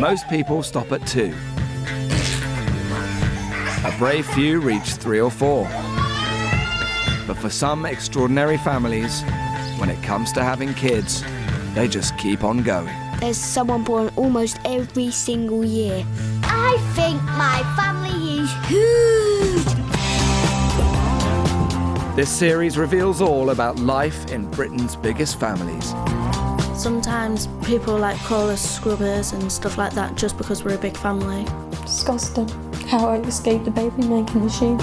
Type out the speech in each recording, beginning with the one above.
Most people stop at 2. A brave few reach 3 or 4. But for some extraordinary families, when it comes to having kids, they just keep on going. There's someone born almost every single year. I think my family is huge. This series reveals all about life in Britain's biggest families. Sometimes people call us scrubbers and stuff like that just because we're a big family. Disgusting how I escaped the baby making machine.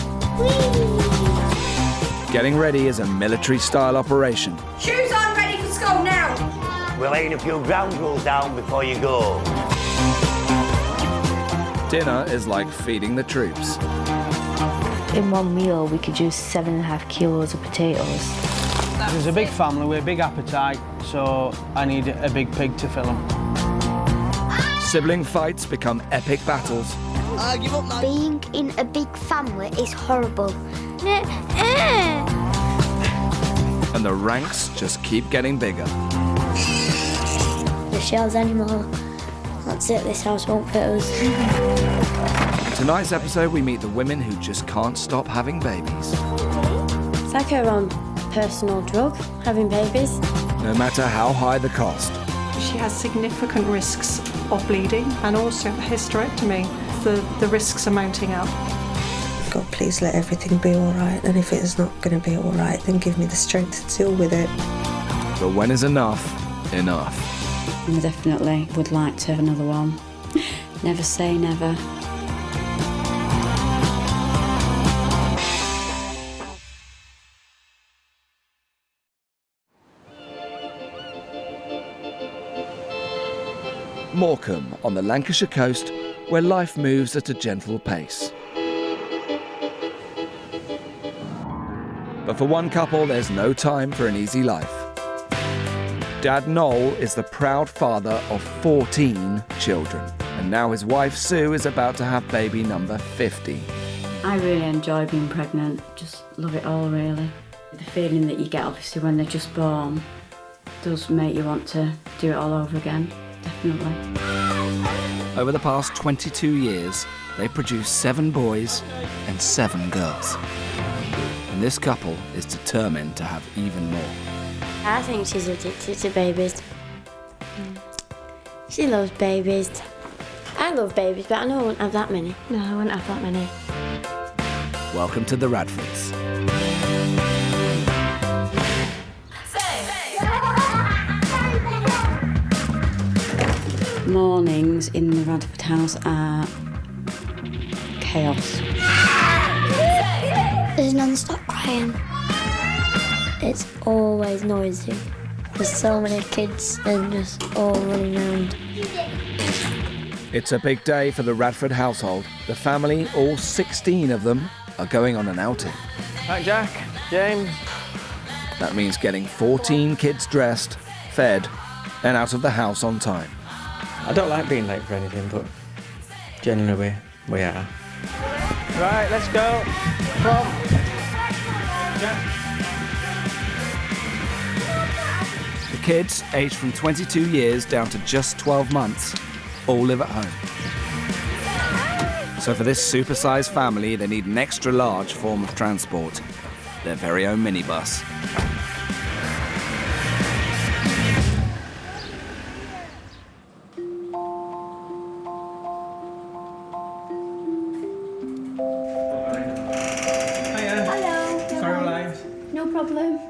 Getting ready is a military-style operation. Shoes on, ready for school now. We're laying a few ground rules down before you go. Dinner is like feeding the troops. In one meal, we could use 7.5 kilos of potatoes. There's a big family with a big appetite, so I need a big pig to fill them. Sibling fights become epic battles. Give up now. Being in a big family is horrible. And the ranks just keep getting bigger. The shells anymore. That's it, this house won't fit us. In tonight's episode, we meet the women who just can't stop having babies. It's like her own personal drug, having babies. No matter how high the cost. She has significant risks of bleeding and also a hysterectomy. The risks are mounting up. God, please let everything be all right. And if it is not going to be all right, then give me the strength to deal with it. But when is enough, enough? I definitely would like to have another one. Never say never. Morecambe, on the Lancashire coast, where life moves at a gentle pace. But for one couple, there's no time for an easy life. Dad Noel is the proud father of 14 children, and now his wife Sue is about to have baby number 50. I really enjoy being pregnant, just love it all really. The feeling that you get obviously when they're just born does make you want to do it all over again, definitely. Over the past 22 years, they produced 7 boys and 7 girls. And this couple is determined to have even more. I think she's addicted to babies. She loves babies. I love babies, but I know I wouldn't have that many. No, I wouldn't have that many. Welcome to the Radfords. Mornings in the Radford house are chaos. There's non-stop crying. It's always noisy. There's so many kids and just all running around. It's a big day for the Radford household. The family, all 16 of them, are going on an outing. Right, Jack, James. That means getting 14 kids dressed, fed, and out of the house on time. I don't like being late for anything, but generally we are. Right, let's go. Come on. Jack. The kids, aged from 22 years down to just 12 months, all live at home. So for this super-sized family, they need an extra-large form of transport, their very own minibus.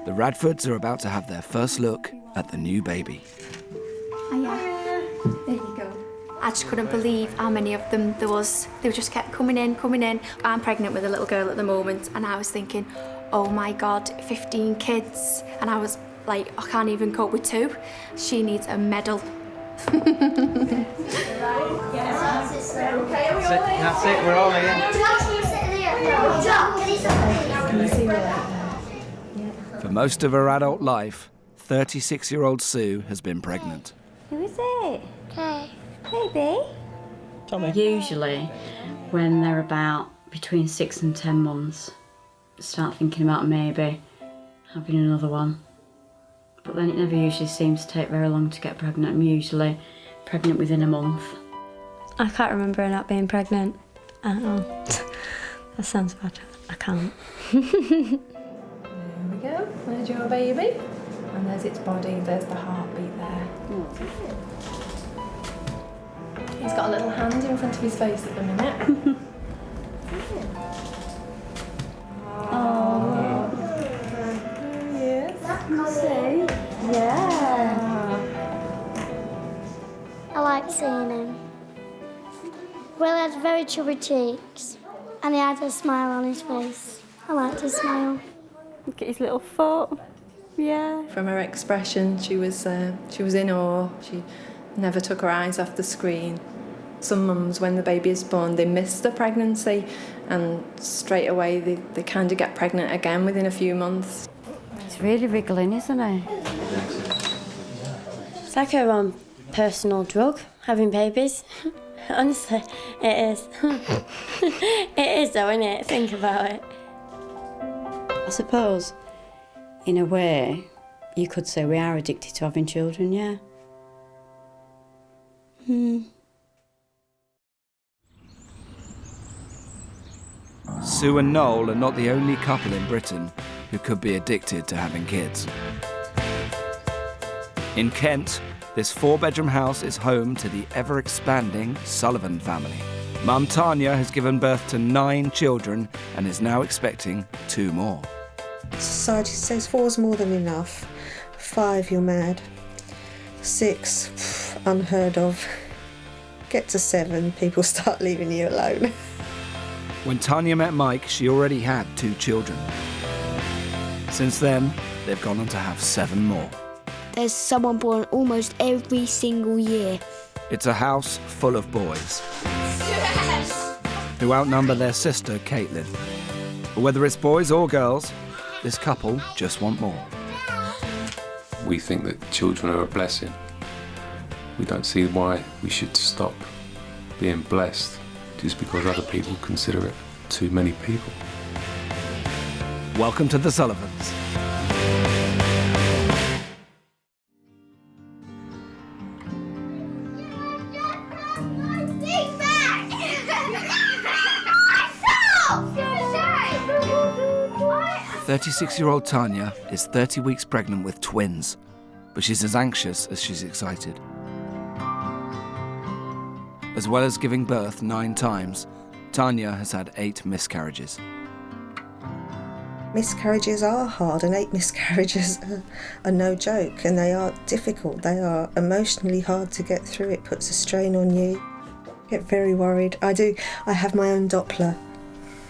The Radfords are about to have their first look at the new baby. There you go. I just couldn't believe how many of them there was. They just kept coming in. I'm pregnant with a little girl at the moment, and I was thinking, oh my God, 15 kids. And I was like, I can't even cope with 2. She needs a medal. That's it, we're all here. For most of her adult life, 36-year-old Sue has been pregnant. Who is it? Hey. Baby? Tommy. Usually, when they're about between 6 and 10 months, start thinking about maybe having another one. But then it never usually seems to take very long to get pregnant. I'm usually pregnant within a month. I can't remember her not being pregnant at all. That sounds bad. I can't. There we go. There's your baby. And there's its body. There's the heartbeat there. He's got a little hand in front of his face at the minute. Oh. There he is. Yeah. I like seeing him. Will had very chubby cheeks and he had a smile on his face. I liked his smile. Look at his little foot. Yeah. From her expression, she was in awe. She never took her eyes off the screen. Some mums, when the baby is born, they miss the pregnancy and straight away they kind of get pregnant again within a few months. He's really wriggling, isn't he? It's like her own personal drug, having babies. Honestly, it is. It is though, isn't it? Think about it. I suppose, in a way, you could say we are addicted to having children, yeah. Sue and Noel are not the only couple in Britain who could be addicted to having kids. In Kent, this 4-bedroom house is home to the ever-expanding Sullivan family. Mum Tanya has given birth to 9 children and is now expecting 2 more. Society says 4's more than enough. 5, you're mad. 6, unheard of. Get to 7, people start leaving you alone. When Tanya met Mike, she already had 2 children. Since then, they've gone on to have 7 more. There's someone born almost every single year. It's a house full of boys who outnumber their sister, Caitlyn. But whether it's boys or girls, this couple just want more. We think that children are a blessing. We don't see why we should stop being blessed just because other people consider it too many people. Welcome to the Sullivans. "36-year-old Tanya is 30 weeks pregnant with twins, but she's as anxious as she's excited. As well as giving birth 9 times, Tanya has had 8 miscarriages. Miscarriages are hard, and 8 miscarriages are no joke, and they are difficult. They are emotionally hard to get through. It puts a strain on you. I get very worried. I have my own Doppler,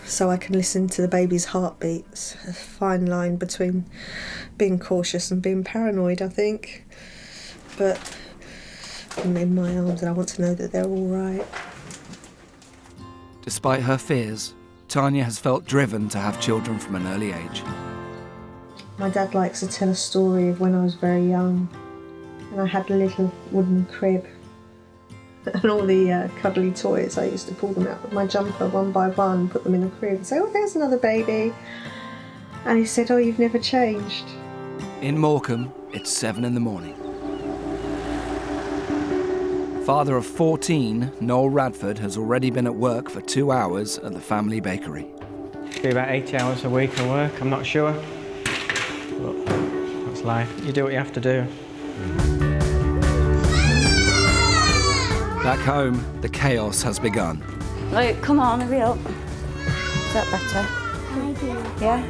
so I can listen to the baby's heartbeats. A fine line between being cautious and being paranoid, I think. But I'm in my arms and I want to know that they're all right. Despite her fears, Tanya has felt driven to have children from an early age. My dad likes to tell a story of when I was very young and I had a little wooden crib and all the cuddly toys. I used to pull them out of my jumper one by one, put them in the crib and say, "Oh, there's another baby." And he said, "Oh, you've never changed." In Morecambe, it's 7 in the morning. Father of 14, Noel Radford has already been at work for 2 hours at the family bakery. Be about 80 hours a week of work, I'm not sure. But that's life. You do what you have to do. Back home, the chaos has begun. Luke, come on, hurry up. Is that better? Yeah?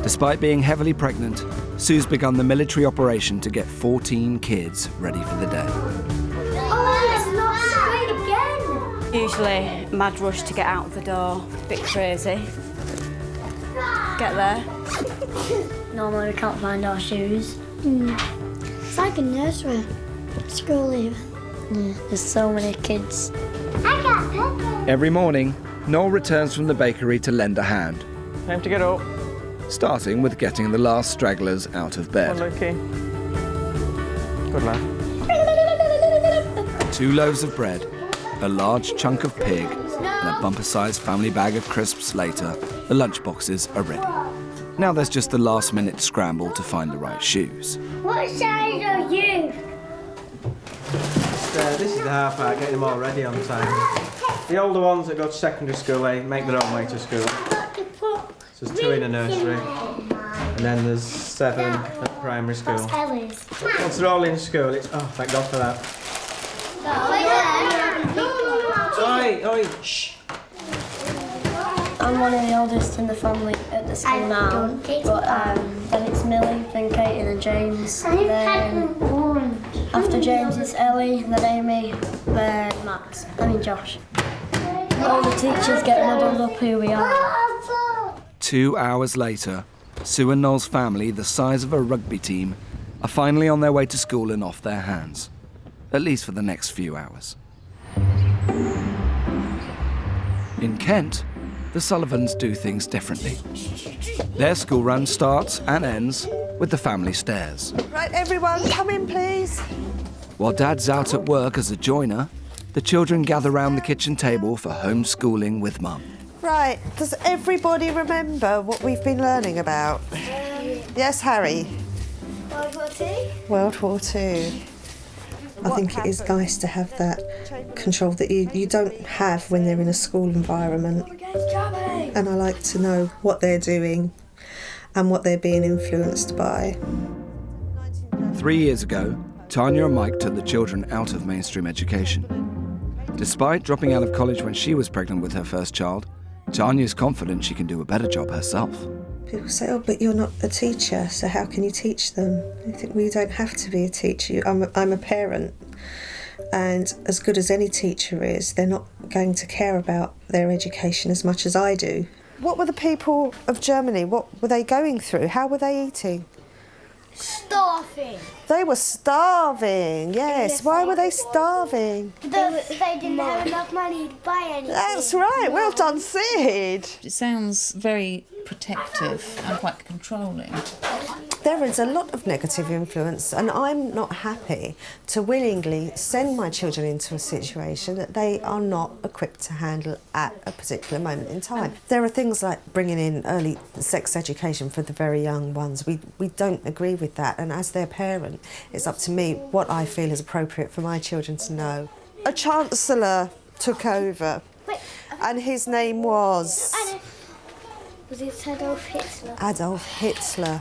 Despite being heavily pregnant, Sue's begun the military operation to get 14 kids ready for the day. Usually, mad rush to get out of the door. Bit crazy. Get there. Normally we can't find our shoes. It's like a nursery. School even. Yeah, there's so many kids. I got Pepper. Every morning, Noel returns from the bakery to lend a hand. Time to get up. Starting with getting the last stragglers out of bed. Come on, Lukey. Good lad. 2 loaves of bread, a large chunk of pig, and a bumper-sized family bag of crisps later, the lunchboxes are ready. Now there's just the last-minute scramble to find the right shoes. What size are you? this is the hard part, getting them all ready on time. The older ones that go to secondary school, they make their own way to school. So there's 2 in a nursery, and then there's 7 at primary school. Once they're all in school, it's, oh, thank God for that. Oi, shh. I'm one of the oldest in the family at the school now, but then it's Millie, then Caitlyn and James, then after James it's Ellie, then Amy, then Josh. All the teachers get muddled up who we are. 2 hours later, Sue and Noel's family, the size of a rugby team, are finally on their way to school and off their hands. At least for the next few hours. In Kent, the Sullivans do things differently. Their school run starts and ends with the family stairs. Right, everyone, come in, please. While Dad's out at work as a joiner, the children gather round the kitchen table for homeschooling with Mum. Right, does everybody remember what we've been learning about? Yes, Harry? World War II? World War II. I think it is nice to have that control that you don't have when they're in a school environment. And I like to know what they're doing and what they're being influenced by. 3 years ago, Tanya and Mike took the children out of mainstream education. Despite dropping out of college when she was pregnant with her first child, Tanya's confident she can do a better job herself. People say, oh, but you're not a teacher, so how can you teach them? I think we don't have to be a teacher. I'm a parent, and as good as any teacher is, they're not going to care about their education as much as I do. What were the people of Germany, what were they going through? How were they eating? Starving. They were starving, yes. Why were they starving? They didn't have enough money to buy anything. That's right, well done, Sid. It sounds very protective and quite controlling. There is a lot of negative influence, and I'm not happy to willingly send my children into a situation that they are not equipped to handle at a particular moment in time. There are things like bringing in early sex education for the very young ones. We don't agree with that, and as their parent, it's up to me what I feel is appropriate for my children to know. A chancellor took over, and his name was... Was it Adolf Hitler? Adolf Hitler.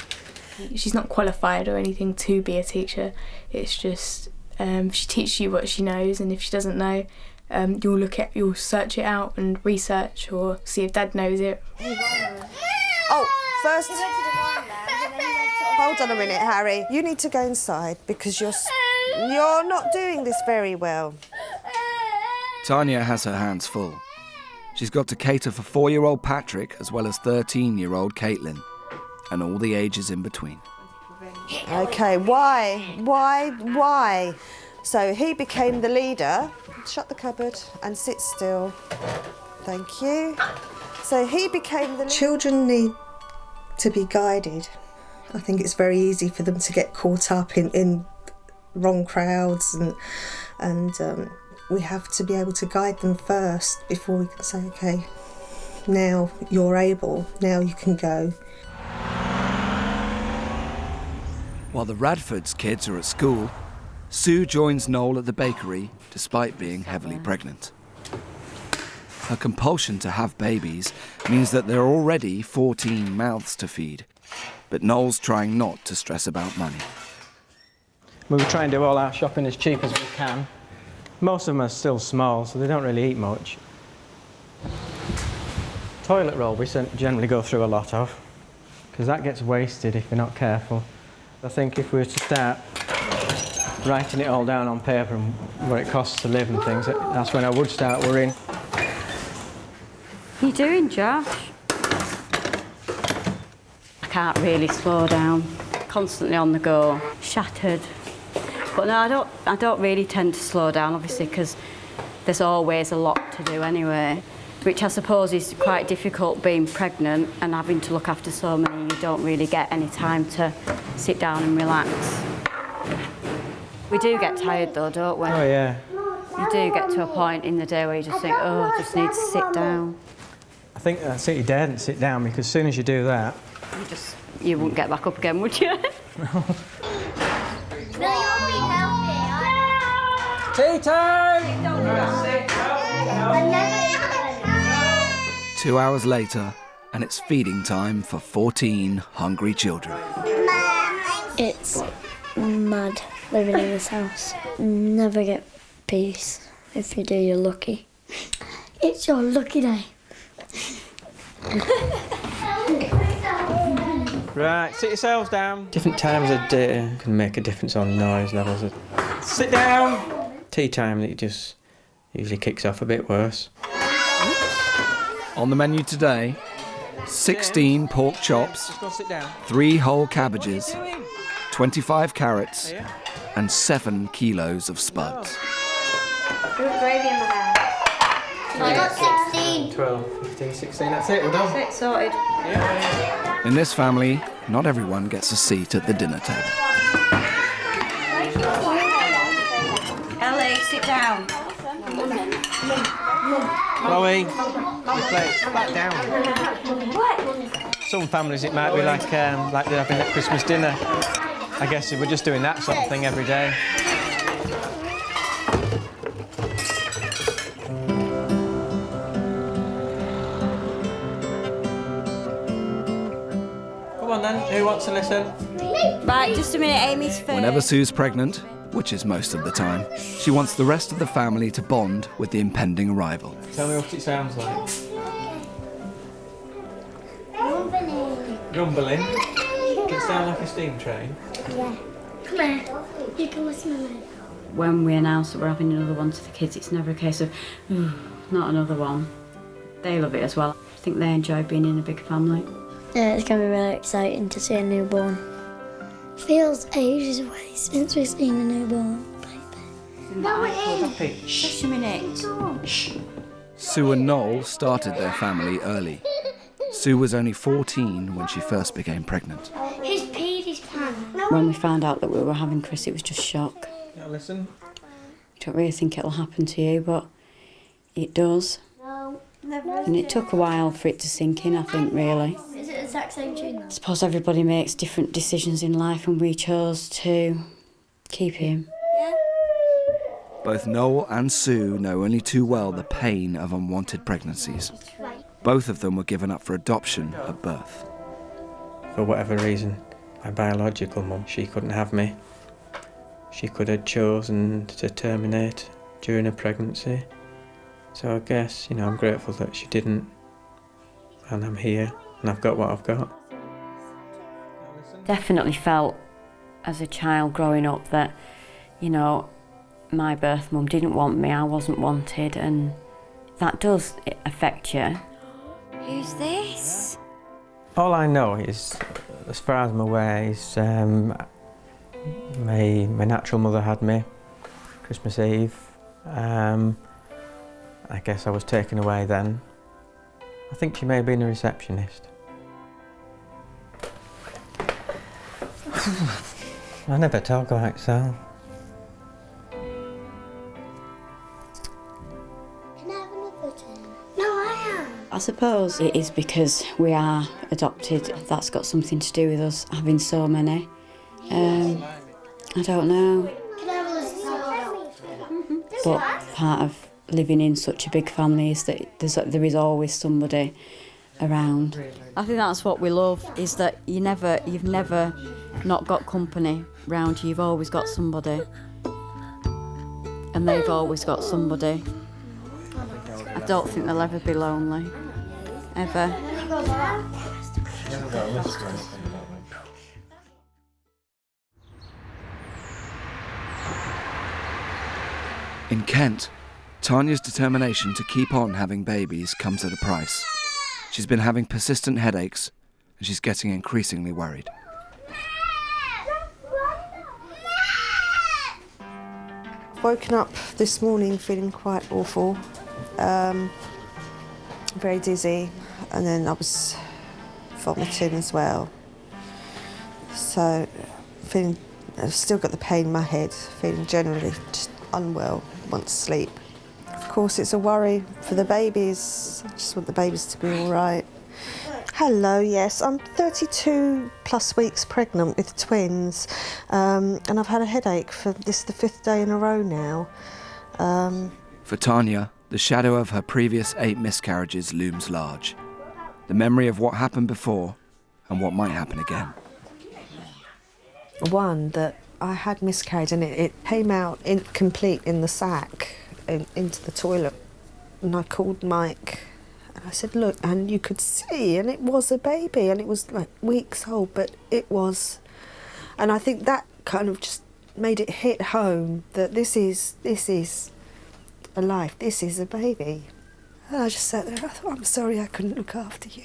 She's not qualified or anything to be a teacher. It's just she teaches you what she knows, and if she doesn't know, you'll search it out and research or see if Dad knows it. Oh, first. Hold on a minute, Harry. You need to go inside because you're not doing this very well. Tanya has her hands full. She's got to cater for 4-year-old Patrick as well as 13-year-old Caitlyn, and all the ages in between. OK, why? So he became the leader. Shut the cupboard and sit still. Thank you. So he became the leader. Children need to be guided. I think it's very easy for them to get caught up in wrong crowds, and we have to be able to guide them first before we can say, OK, now you're able, now you can go. While the Radfords kids are at school, Sue joins Noel at the bakery despite being heavily pregnant. Her compulsion to have babies means that there are already 14 mouths to feed, but Noel's trying not to stress about money. We try and do all our shopping as cheap as we can. Most of them are still small, so they don't really eat much. Toilet roll we generally go through a lot of, because that gets wasted if you're not careful. I think if we were to start writing it all down on paper and what it costs to live and things, that's when I would start worrying. What are you doing, Josh? I can't really slow down. Constantly on the go, shattered. But no, I don't really tend to slow down, obviously, because there's always a lot to do anyway, which I suppose is quite difficult being pregnant and having to look after so many. You don't really get any time to sit down and relax. We do get tired though, don't we? Oh, yeah. You do get to a point in the day where you just think, oh, I just need to sit down. I think that's it, you daren't sit down, because as soon as you do that... You wouldn't get back up again, would you? Tea time! 2 hours later, and it's feeding time for 14 hungry children. It's mad living in this house. Never get peace. If you do, you're lucky. It's your lucky day. Right, sit yourselves down. Different times of day can make a difference on noise levels. Sit down! Tea time that just usually kicks off a bit worse. On the menu today, 16 pork chops, 3 whole cabbages, 25 carrots, and 7 kilos of spuds. Good gravy in the house. I got 16. 12, 15, 16, that's it, we're done. That's it, sorted. In this family, not everyone gets a seat at the dinner table. Ellie, sit down. Chloe, back down. Some families it might be like they're having a Christmas dinner. I guess if we're just doing that sort of thing every day. Come on then, who wants to listen? Right, just a minute, Amy's first. Whenever Sue's pregnant, which is most of the time, she wants the rest of the family to bond with the impending arrival. Tell me what it sounds like. Rumbling. Rumbling? Does it sound like a steam train? Yeah. Come here. You can listen to me. When we announce that we're having another one to the kids, it's never a case of, not another one. They love it as well. I think they enjoy being in a big family. Yeah, it's going to be really exciting to see a newborn. Feels ages away since we've seen a newborn baby. No, it is. Just a minute. Sue and Noel started their family early. Sue was only 14 when she first became pregnant. Who's peed his pants? When we found out that we were having Chris, it was just shock. Now listen. You don't really think it'll happen to you, but it does. No, never. And it took a while for it to sink in, I think, really. Is it the exact same tune? I suppose everybody makes different decisions in life, and we chose to keep him. Both Noel and Sue know only too well the pain of unwanted pregnancies. Both of them were given up for adoption at birth. For whatever reason, my biological mum, she couldn't have me. She could have chosen to terminate during a pregnancy. So I guess, I'm grateful that she didn't. And I'm here, and I've got what I've got. Definitely felt as a child growing up that, my birth mum didn't want me, I wasn't wanted, and that does affect you. Who's this? All I know is, as far as I'm aware, is my natural mother had me Christmas Eve. I guess I was taken away then. I think she may have been a receptionist. I never talk like so. I suppose it is because we are adopted. That's got something to do with us having so many. I don't know. But part of living in such a big family is that there is always somebody around. I think that's what we love, is that you've never not got company round you. You've always got somebody. And they've always got somebody. I don't think they'll ever be lonely. Ever. In Kent, Tanya's determination to keep on having babies comes at a price. She's been having persistent headaches, and she's getting increasingly worried. Woken up this morning feeling quite awful, very dizzy, and then I was vomiting as well. So, I've still got the pain in my head, feeling generally just unwell, want to sleep. Of course, it's a worry for the babies. I just want the babies to be all right. Hello, yes, I'm 32 plus weeks pregnant with twins, and I've had a headache for this the 5th day in a row now. For Tanya, the shadow of her previous 8 miscarriages looms large. The memory of what happened before and what might happen again. One that I had miscarried and it came out incomplete in the sack into the toilet. And I called Mike and I said, look, and you could see, and it was a baby and it was like weeks old, but it was. And I think that kind of just made it hit home that this is a life, this is a baby. And I just sat there and I thought, I'm sorry I couldn't look after you.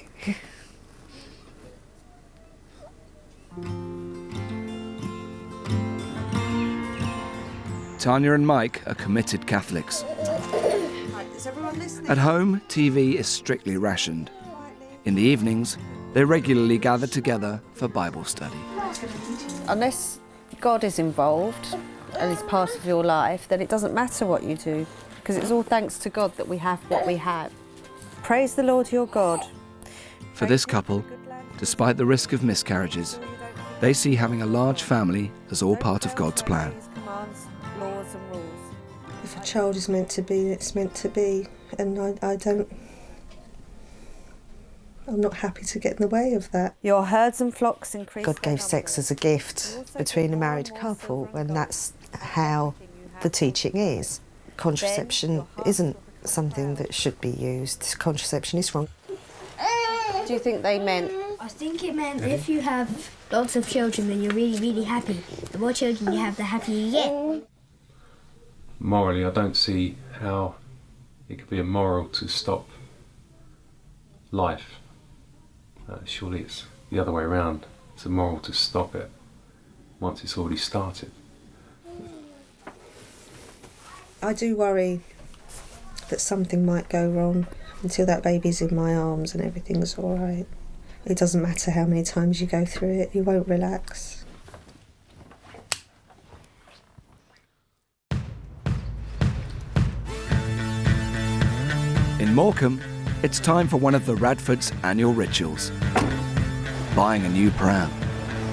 Tanya and Mike are committed Catholics. Is everyone listening? At home, TV is strictly rationed. In the evenings, they regularly gather together for Bible study. Unless God is involved and is part of your life, then it doesn't matter what you do, because it's all thanks to God that we have what we have. Praise the Lord your God. For this couple, despite the risk of miscarriages, they see having a large family as all part of God's plan. If a child is meant to be, it's meant to be, and I'm not happy to get in the way of that. Your herds and flocks increase. God gave sex as a gift between a married couple, and that's how the teaching is. Contraception isn't something that should be used. Contraception is wrong. Do you think they meant? I think it meant if you have lots of children, then you're really, really happy. The more children you have, the happier you get. Morally, I don't see how it could be immoral to stop life. Surely it's the other way around. It's immoral to stop it once it's already started. I do worry that something might go wrong until that baby's in my arms and everything's all right. It doesn't matter how many times you go through it, you won't relax. In Morecambe, it's time for one of the Radfords' annual rituals: buying a new pram.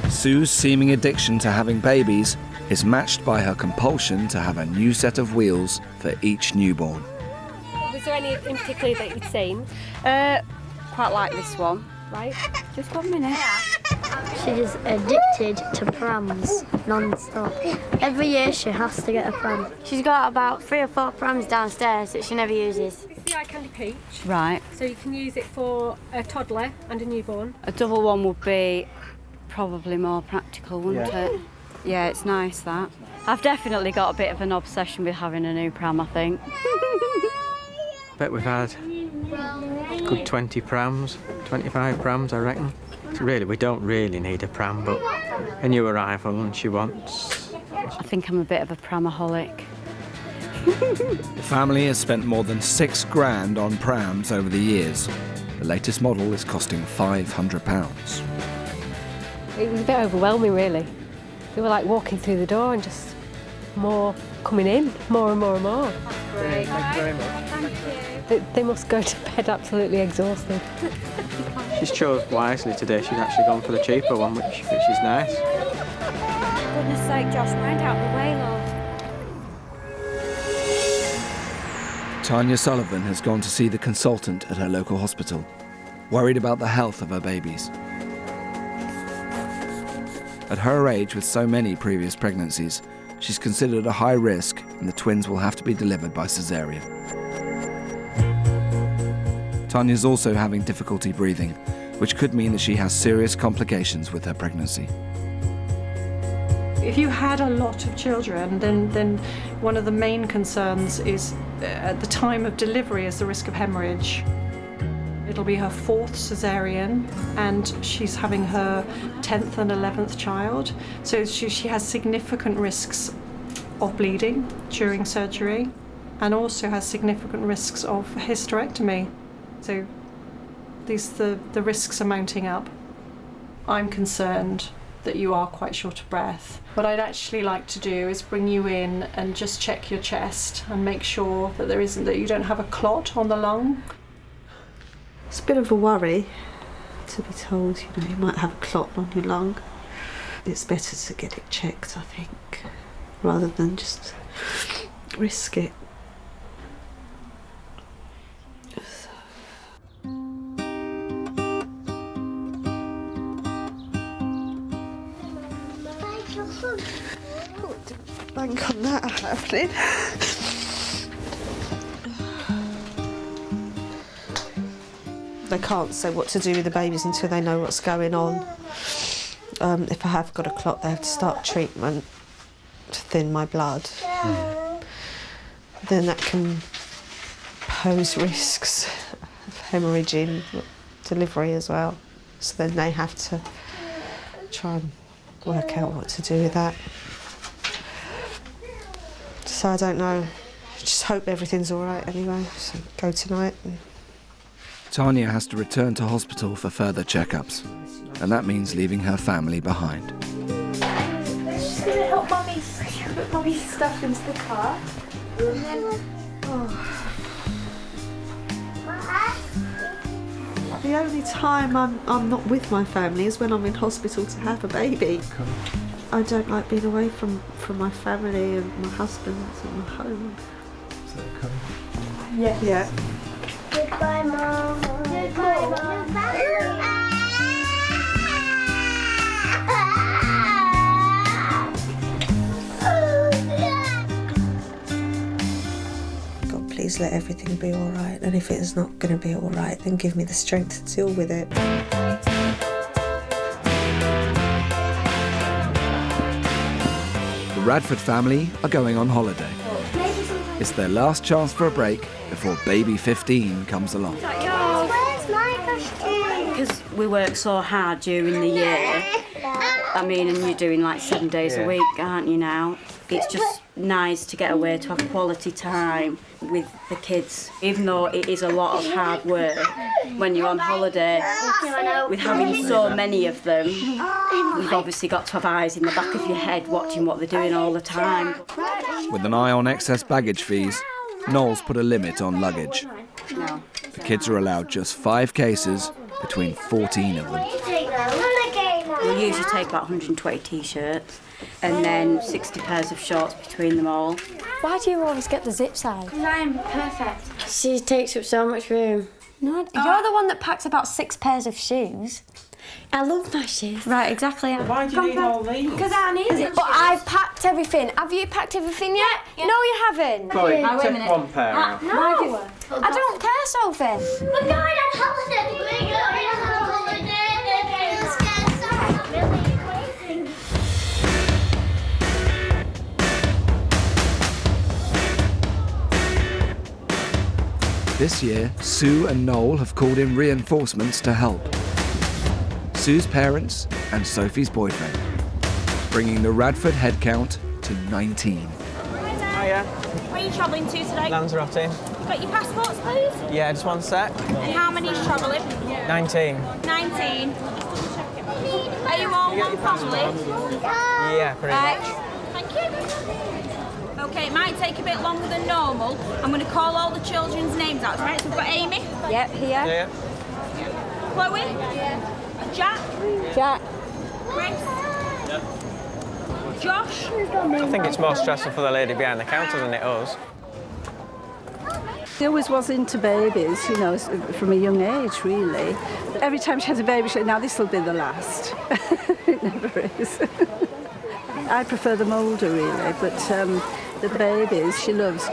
Sue's seeming addiction to having babies is matched by her compulsion to have a new set of wheels for each newborn. Was there any in particular that you'd seen? Quite like this one. Right, just 1 minute. She is addicted to prams non-stop. Every year she has to get a pram. She's got about 3 or 4 prams downstairs that she never uses. It's the eye candy peach. Right. So you can use it for a toddler and a newborn. A double one would be probably more practical, wouldn't it? Yeah, it's nice that. I've definitely got a bit of an obsession with having a new pram, I think. Bet we've had a good 20 prams, 25 prams, I reckon. So really, we don't really need a pram, but a new arrival and she wants. I think I'm a bit of a pramaholic. The family has spent more than £6,000 on prams over the years. The latest model is costing £500. It was a bit overwhelming, really. We were like walking through the door and just more coming in, more and more and more. Great, thank you very much. Thank you. They must go to bed absolutely exhausted. She's chose wisely today. She's actually gone for the cheaper one, which is nice. For goodness sake, Josh, mind out the way, love. Tanya Sullivan has gone to see the consultant at her local hospital, worried about the health of her babies. At her age, with so many previous pregnancies, she's considered a high risk and the twins will have to be delivered by caesarean. Tanya's also having difficulty breathing, which could mean that she has serious complications with her pregnancy. If you had a lot of children, then one of the main concerns is at the time of delivery is the risk of hemorrhage. It'll be her 4th caesarean and she's having her 10th and 11th child. So she has significant risks of bleeding during surgery and also has significant risks of hysterectomy. So the risks are mounting up. I'm concerned that you are quite short of breath. What I'd actually like to do is bring you in and just check your chest and make sure that that you don't have a clot on the lung. It's a bit of a worry to be told, you might have a clot on your lung. It's better to get it checked, I think, rather than just risk it. bank on that happening. They can't say what to do with the babies until they know what's going on. If I have got a clot, they have to start treatment to thin my blood. Then that can pose risks of hemorrhaging delivery as well. So then they have to try and work out what to do with that. So I don't know. Just hope everything's all right anyway. So go tonight. Tanya has to return to hospital for further checkups, and that means leaving her family behind. Just gonna help Mummy put Mummy's stuff into the car. And then, The only time I'm not with my family is when I'm in hospital to have a baby. I don't like being away from my family and my husband and my home. Is that cool? Yeah. Yeah. Goodbye, Mum. Goodbye, Mum. God, please let everything be all right. And if it's not going to be all right, then give me the strength to deal with it. The Radford family are going on holiday. It's their last chance for a break before baby 15 comes along. Where's my costume? Because we work so hard during the year. I mean, and you're doing like 7 days a week, aren't you now? It's just nice to get away to have quality time with the kids. Even though it is a lot of hard work when you're on holiday, with having so many of them, you've obviously got to have eyes in the back of your head watching what they're doing all the time. With an eye on excess baggage fees, Noel's put a limit on luggage. No. The kids are allowed just 5 cases between 14 of them. We'll usually take about 120 t-shirts and then 60 pairs of shorts between them all. Why do you always get the zip size? Because I'm perfect. She takes up so much room. No, you're the one that packs about 6 pairs of shoes. I love my shoes. Right, exactly. Why do you need all these? Because I need it. But I've packed everything. Have you packed everything yet? Yeah. No, you haven't. Chloe, wait a take minute. one pair out. No. I don't care, Sophie. We're going on holiday. We're going on holiday. Let's get really crazy. This year, Sue and Noel have called in reinforcements to help. Sue's parents and Sophie's boyfriend, bringing the Radford head count to 19. Hiya. Where are you travelling to today? Lanzarote. Got your passports, please? Yeah, just one sec. And how many is travelling? 19. 19. Are you all one family? Yeah, pretty much. Thank you. Okay, it might take a bit longer than normal. I'm going to call all the children's names out, right? So we've got Amy. Yep, here. Yeah. Chloe. Yeah. Jack. Jack. Chris. Josh. I think it's more stressful for the lady behind the counter than it us. She always was into babies, you know, from a young age, really. Every time she has a baby, she said, now this will be the last. It never is. I prefer them older, really, but the babies she loves,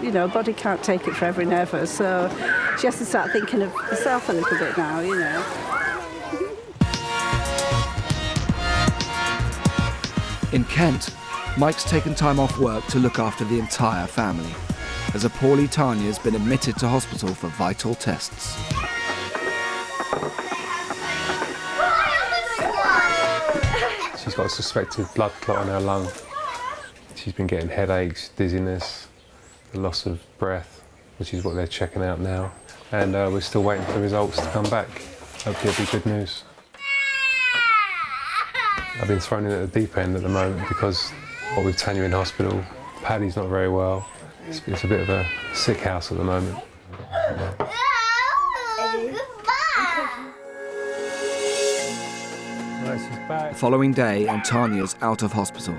you know, body can't take it forever and ever, so she has to start thinking of herself a little bit now, you know. In Kent, Mike's taken time off work to look after the entire family, as a poorly Tanya's been admitted to hospital for vital tests. She's got a suspected blood clot on her lung. She's been getting headaches, dizziness, the loss of breath, which is what they're checking out now. And we're still waiting for the results to come back. Hopefully it'll be good news. I've been thrown in at the deep end at the moment because what with Tanya in hospital, Paddy's not very well. It's a bit of a sick house at the moment. The following day, and Tanya's out of hospital.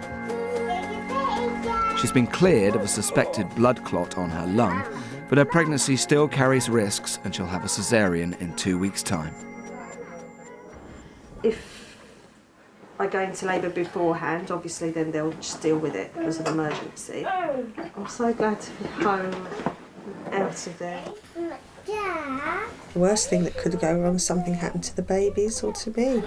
She's been cleared of a suspected blood clot on her lung, but her pregnancy still carries risks and she'll have a cesarean in 2 weeks' time. If I go into labour beforehand, obviously then they'll just deal with it as an emergency. I'm so glad to be home, out of there. The worst thing that could go wrong, something happened to the babies or to me.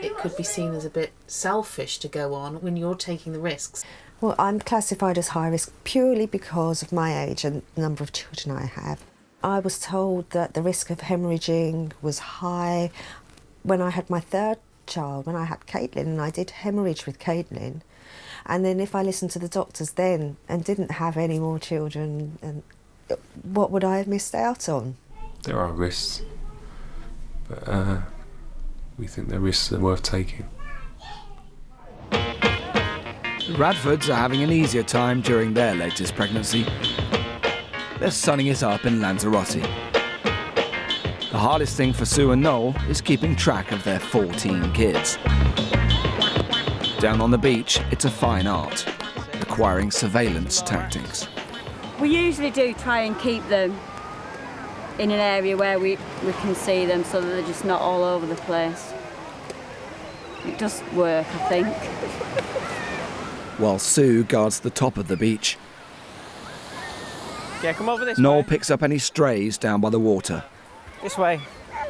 It could be seen as a bit selfish to go on when you're taking the risks. Well, I'm classified as high risk purely because of my age and the number of children I have. I was told that the risk of hemorrhaging was high when I had my third child, when I had Caitlyn, and I did hemorrhage with Caitlyn. And then if I listened to the doctors then and didn't have any more children, and what would I have missed out on? There are risks, but we think the risks are worth taking. The Radfords are having an easier time during their latest pregnancy. They're sunning it up in Lanzarote. The hardest thing for Sue and Noel is keeping track of their 14 kids. Down on the beach, it's a fine art, requiring surveillance tactics. We usually do try and keep them in an area where we can see them so that they're just not all over the place. It does work, I think. While Sue guards the top of the beach, Yeah, come over this Noel way. picks up any strays down by the water. This way.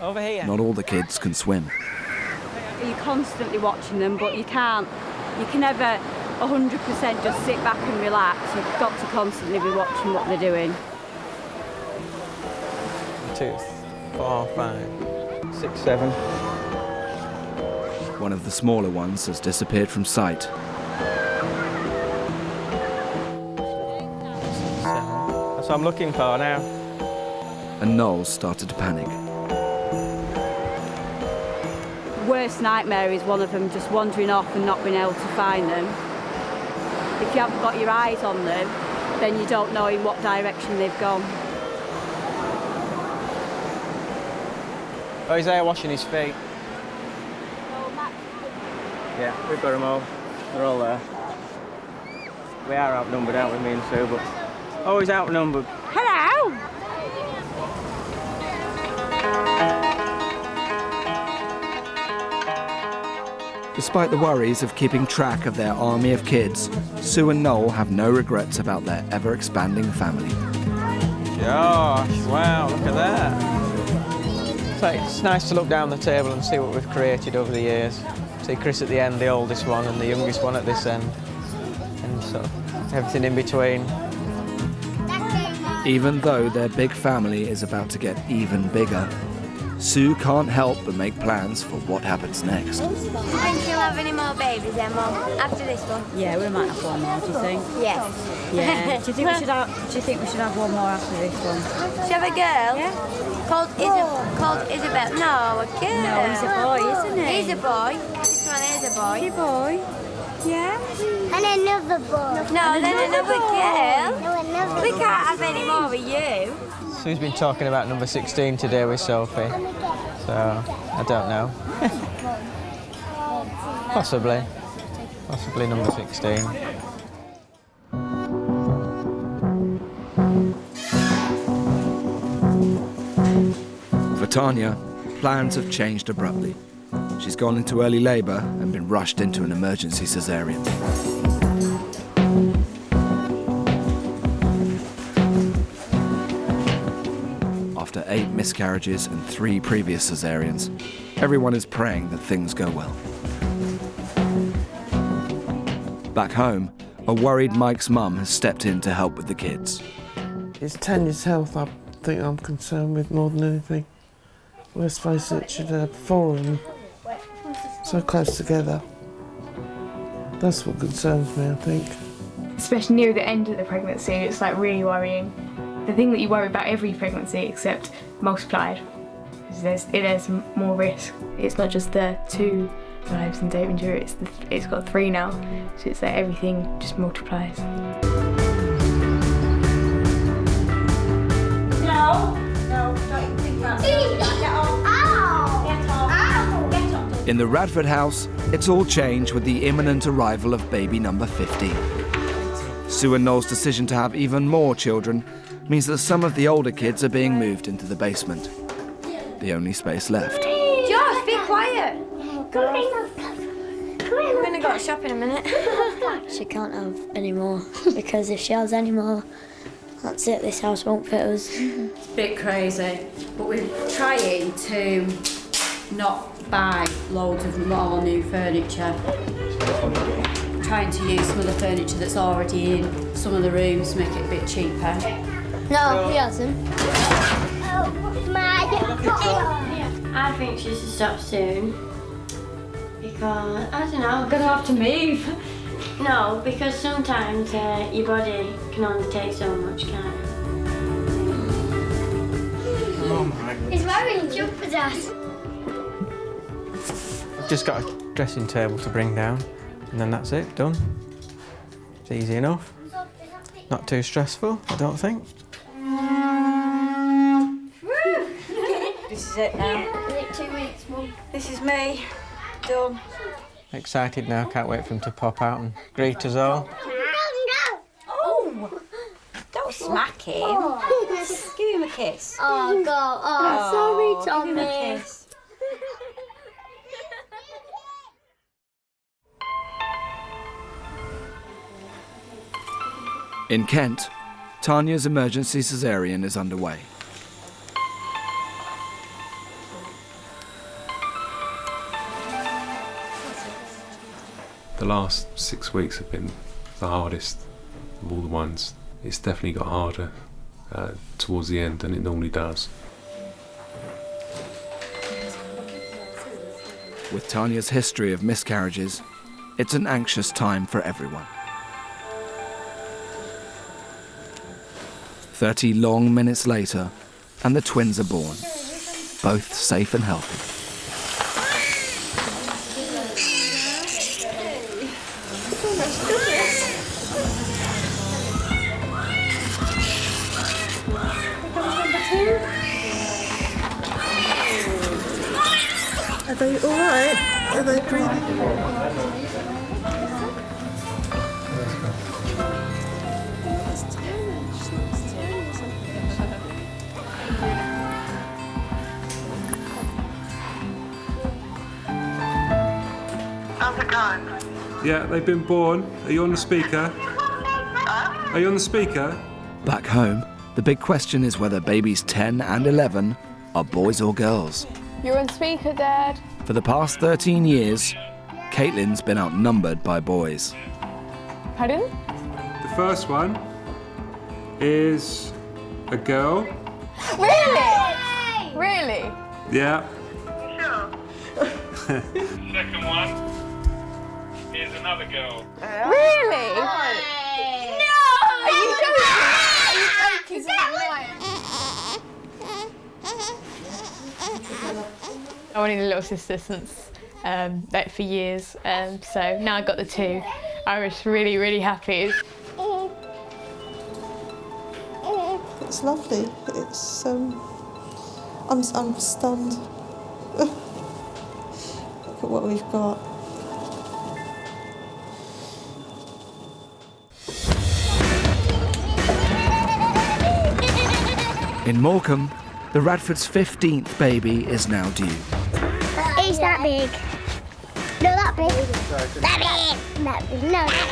Over here. Not all the kids can swim. You're constantly watching them, but you can never 100% just sit back and relax. You've got to constantly be watching what they're doing. 2, 4, 5, 6, 7. One of the smaller ones has disappeared from sight. That's what I'm looking for now. And Noel started to panic. Worst nightmare is one of them just wandering off and not being able to find them. If you haven't got your eyes on them, then you don't know in what direction they've gone. Oh, he's there washing his feet. Yeah, we've got them all. They're all there. We are outnumbered, aren't we, me and Sue, but always outnumbered. Hello! Despite the worries of keeping track of their army of kids, Sue and Noel have no regrets about their ever-expanding family. Gosh, wow, look at that. It's nice to look down the table and see what we've created over the years. See Chris at the end, the oldest one, and the youngest one at this end. And so everything in between. Even though their big family is about to get even bigger, Sue can't help but make plans for what happens next. Do you think you'll have any more babies then, Mum, after this one? Yeah, we might have one more, do you think? Yes. Yeah. Do you think we should have one more after this one? Should have a girl? Yeah. Called Isabel. No, a girl. No, he's a boy, isn't he? He's a boy. This one is a boy. He's a boy. Yeah. And another boy. No, then another girl. No, another. We can't have any more of you. Sue's been talking about number 16 today with Sophie, so I don't know. Possibly number 16. For Tanya, plans have changed abruptly. She's gone into early labour and been rushed into an emergency caesarean. After 8 miscarriages and 3 previous caesareans, everyone is praying that things go well. Back home, a worried Mike's mum has stepped in to help with the kids. It's Tanya's health I think I'm concerned with more than anything. Let's face it, she'd had 4 of them so close together. That's what concerns me, I think. Especially near the end of the pregnancy, it's like really worrying. The thing that you worry about every pregnancy except multiplied, is there's more risk. It's not just the 2 lives in danger, it's got 3 now, so it's like everything just multiplies. No, don't even think about it. Get off. Get off. Get off. In the Radford house, it's all changed with the imminent arrival of baby number 50. Sue and Noel's decision to have even more children means that some of the older kids are being moved into the basement, the only space left. Josh, be quiet. I'm gonna go shopping in a minute. She can't have any more, because if she has any more, that's it, this house won't fit us. It's a bit crazy, but we're trying to not buy loads of more new furniture. Trying to use some of the furniture that's already in some of the rooms to make it a bit cheaper. No, he hasn't. I think she should stop soon. Because, I don't know, I'm gonna have to move. No, because sometimes your body can only take so much, can't it? Oh my God. He's wearing jumpers, Dad. I've just got a dressing table to bring down, and then that's it, done. It's easy enough. Not too stressful, I don't think. This is it now. Is it 2 weeks, Mum? This is me. Done. Excited now, can't wait for him to pop out and greet us all. Oh! Don't smack him. Give him a kiss. Oh, God. Oh, sorry, Tommy. Give him a kiss. In Kent, Tanya's emergency caesarean is underway. The last 6 weeks have been the hardest of all the ones. It's definitely got harder towards the end than it normally does. With Tanya's history of miscarriages, it's an anxious time for everyone. 30 long minutes later, and the twins are born, both safe and healthy. Are they all right? Are they breathing? How's it going? Yeah, they've been born. Are you on the speaker? Are you on the speaker? Back home, the big question is whether babies 10 and 11 are boys or girls. You're on speaker, Dad. For the past 13 years, Caitlyn's been outnumbered by boys. Pardon? The first one is a girl. Really? Really? Yeah. Second one is another girl. Really? No! Are you joking? I wanted a little sister since like for years, so now I got the two. I was really, really happy. It's lovely. It's I'm stunned. Look at what we've got. In Morecambe, the Radfords' 15th baby is now due. It's that big. No, that big. That big. That big. No, that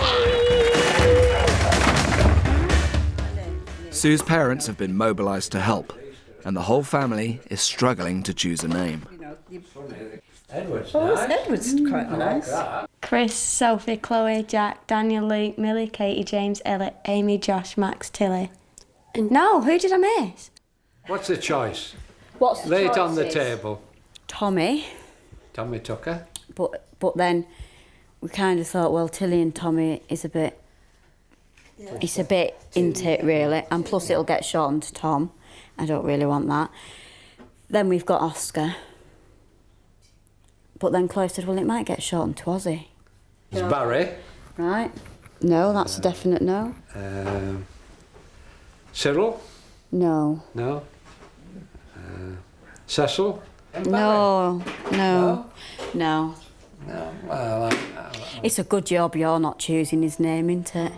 big. Sue's parents have been mobilised to help, and the whole family is struggling to choose a name. Edward's Edward's quite nice. Chris, Sophie, Chloe, Jack, Daniel, Luke, Millie, Katie, James, Elliot, Amy, Josh, Max, Tilly. No, who did I miss? What's the choice? What's the Lay it choices? on the table. Tommy. Tommy Tucker. But then we kind of thought, well, Tilly and Tommy is a bit... It's a bit into it, really. And plus it'll get shortened to Tom. I don't really want that. Then we've got Oscar. But then Chloe said, well, it might get shortened to Ozzy. It's Barry. Right. No, that's a definite no. Cyril. No. No. Cecil. No. No. No. No. Well, It's a good job you're not choosing his name, isn't it?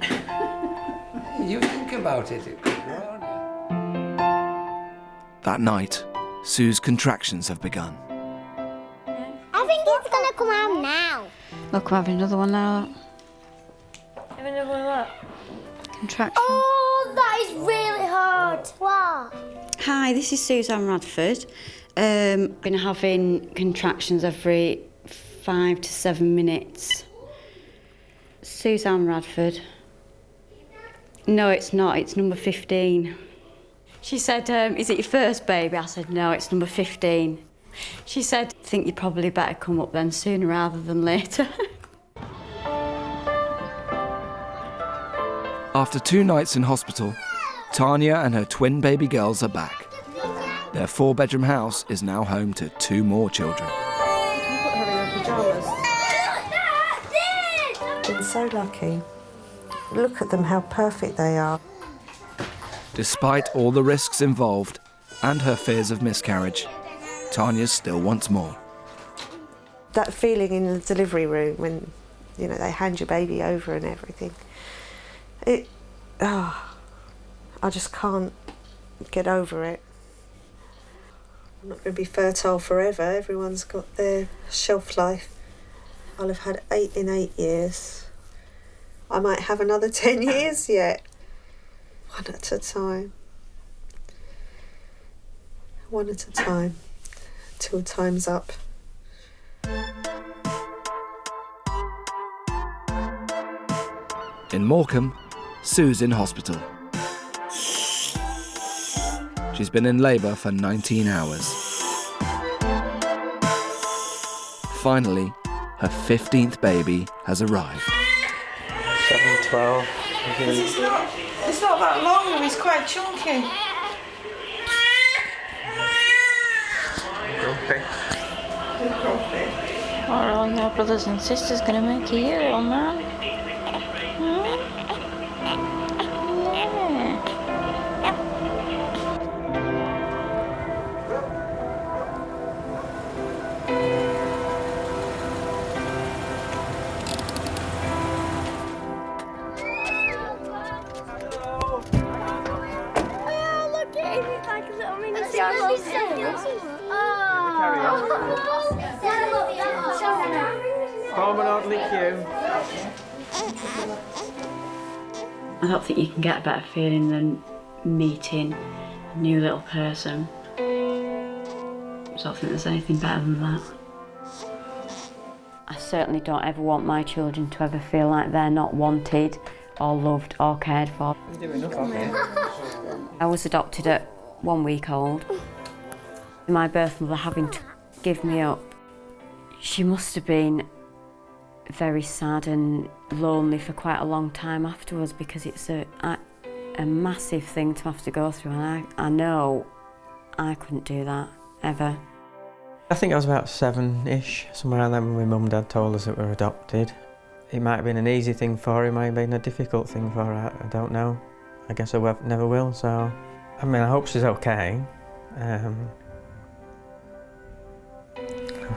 you think about it. It could grow on you. That night, Sue's contractions have begun. I've think it's going to come out now. Look, I'm having another one now. Having another one what? Contraction. Oh, that is really hard. What? Hi, this is Suzanne Radford. Been having contractions every 5 to 7 minutes. Suzanne Radford. No, it's not. It's number 15. She said, is it your first baby? I said, no, it's number 15. She said, I think you'd probably better come up then sooner rather than later. After 2 nights in hospital, Tanya and her twin baby girls are back. Their 4-bedroom house is now home to 2 more children. Been so lucky. Look at them, how perfect they are. Despite all the risks involved and her fears of miscarriage, Tanya still wants more. That feeling in the delivery room when, you know, they hand your baby over and everything. I just can't get over it. I'm not going to be fertile forever. Everyone's got their shelf life. I'll have had 8 in 8 years. I might have another 10 years yet. One at a time. One at a time. Till time's up. In Morecambe, Sue's in hospital. She's been in labour for 19 hours. Finally, her 15th baby has arrived. 7-12. It's not that long, he's quite chunky. Are all your brothers and sisters going to make a year on that? I don't think you can get a better feeling than meeting a new little person. I don't think there's anything better than that. I certainly don't ever want my children to ever feel like they're not wanted or loved or cared for. You're doing enough, aren't you? I was adopted at 1 week old. My birth mother having to give me up, she must have been very sad and lonely for quite a long time afterwards, because it's a massive thing to have to go through, and I know I couldn't do that, ever. I think I was about 7-ish, somewhere around then, when my mum and dad told us that we were adopted. It might have been an easy thing for her, it might have been a difficult thing for her, I don't know. I guess I never will, so... I mean, I hope she's okay. A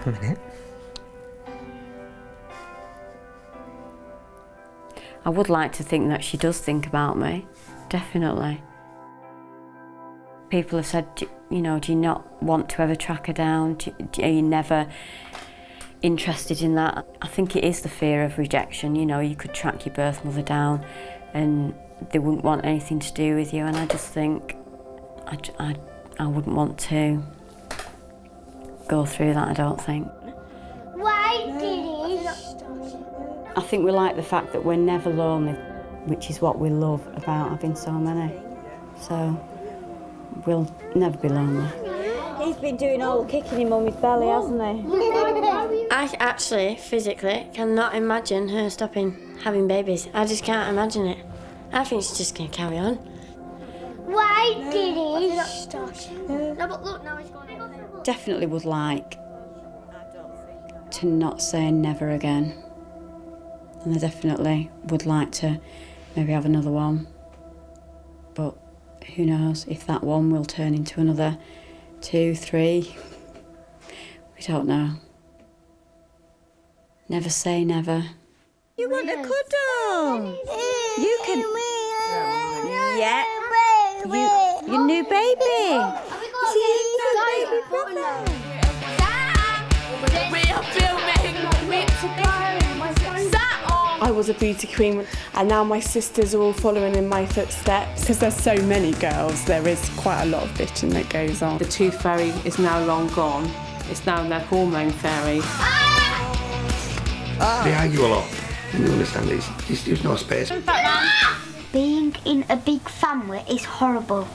minute. I would like to think that she does think about me, definitely. People have said, you know, do you not want to ever track her down? Are you never interested in that? I think it is the fear of rejection. You know, you could track your birth mother down and they wouldn't want anything to do with you, and I just think I wouldn't want to go through that, I don't think. Why did he? I think we like the fact that we're never lonely, which is what we love about having so many. So we'll never be lonely. He's been doing all the kicking in Mummy's belly, hasn't he? I actually, physically, cannot imagine her stopping having babies. I just can't imagine it. I think she's just going to carry on. Why did he? No, but look, now he's going. Definitely would like to not say never again. And I definitely would like to maybe have another one. But who knows if that one will turn into another 2, 3. We don't know. Never say never. You want a cuddle? You can... Yeah. Your new baby. Is he a new baby brother? We are filming. I was a beauty queen and now my sisters are all following in my footsteps. Because there's so many girls, there is quite a lot of bitching that goes on. The tooth fairy is now long gone. It's now their hormone fairy. They argue a lot. And you understand there's no space. Being in a big family is horrible.